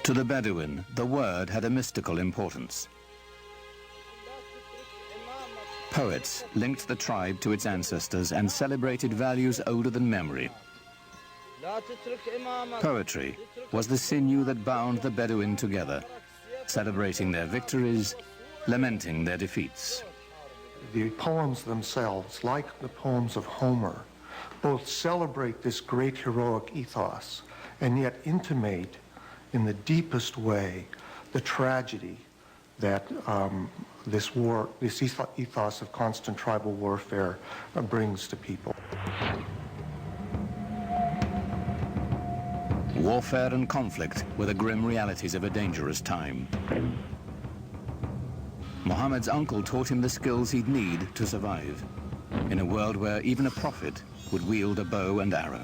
To the Bedouin, the word had a mystical importance. Poets linked the tribe to its ancestors and celebrated values older than memory. Poetry was the sinew that bound the Bedouin together, celebrating their victories, lamenting their defeats. The poems themselves, like the poems of Homer, both celebrate this great heroic ethos and yet intimate in the deepest way the tragedy that this ethos of constant tribal warfare brings to people. Warfare and conflict were the grim realities of a dangerous time. Muhammad's uncle taught him the skills he'd need to survive in a world where even a prophet would wield a bow and arrow.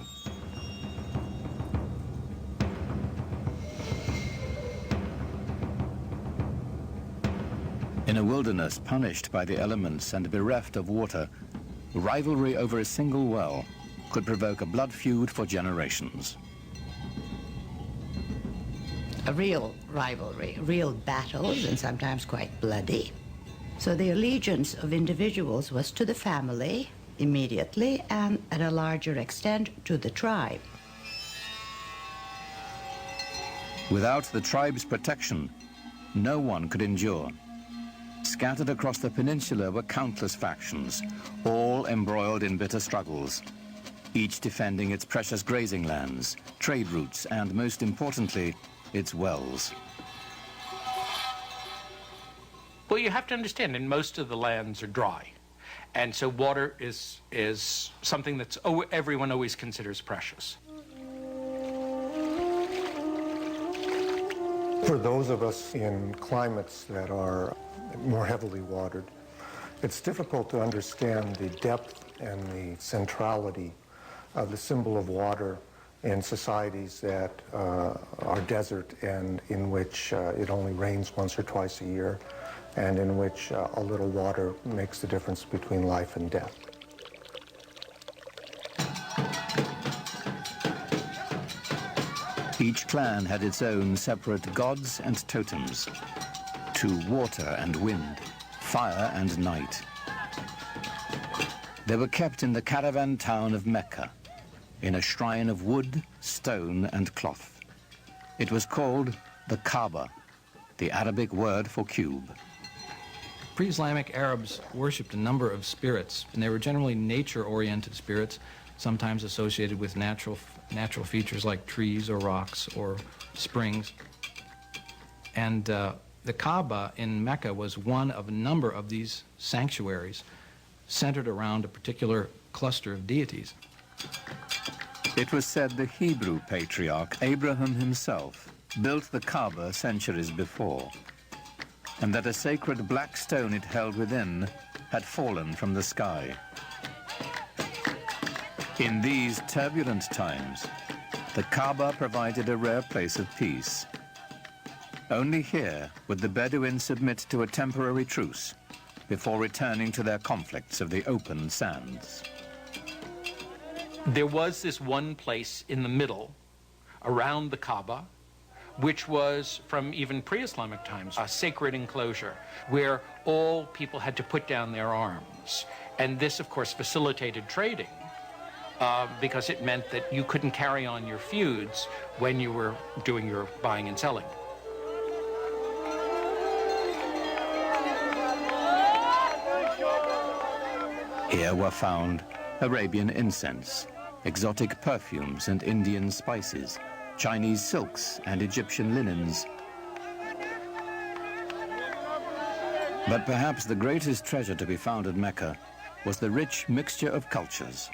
In a wilderness punished by the elements and bereft of water, rivalry over a single well could provoke a blood feud for generations. A real rivalry, real battles, and sometimes quite bloody. So the allegiance of individuals was to the family immediately, and at a larger extent to the tribe. Without the tribe's protection, no one could endure. Scattered across the peninsula were countless factions, all embroiled in bitter struggles, each defending its precious grazing lands, trade routes, and most importantly, its wells. Well, you have to understand, and most of the lands are dry. And so water is something that's everyone always considers precious. For those of us in climates that are more heavily watered, it's difficult to understand the depth and the centrality of the symbol of water in societies that are desert and in which it only rains once or twice a year, and in which a little water makes the difference between life and death. Each clan had its own separate gods and totems, to water and wind, fire and night. They were kept in the caravan town of Mecca, in a shrine of wood, stone, and cloth. It was called the Kaaba, the Arabic word for cube. Pre-Islamic Arabs worshipped a number of spirits, and they were generally nature-oriented spirits, sometimes associated with natural features like trees or rocks or springs. And the Kaaba in Mecca was one of a number of these sanctuaries centered around a particular cluster of deities. It was said the Hebrew patriarch Abraham himself built the Kaaba centuries before, and that a sacred black stone it held within had fallen from the sky. In these turbulent times, the Kaaba provided a rare place of peace. Only here would the Bedouins submit to a temporary truce before returning to their conflicts of the open sands. There was this one place in the middle, around the Kaaba, which was, from even pre-Islamic times, a sacred enclosure where all people had to put down their arms. And this, of course, facilitated trading because it meant that you couldn't carry on your feuds when you were doing your buying and selling. Here were found Arabian incense, exotic perfumes and Indian spices, Chinese silks and Egyptian linens. But perhaps the greatest treasure to be found at Mecca was the rich mixture of cultures.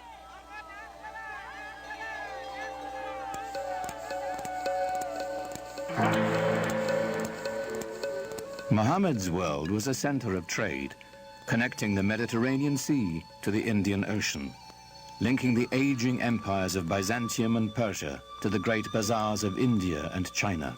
Muhammad's world was a center of trade, connecting the Mediterranean Sea to the Indian Ocean, linking the aging empires of Byzantium and Persia to the great bazaars of India and China.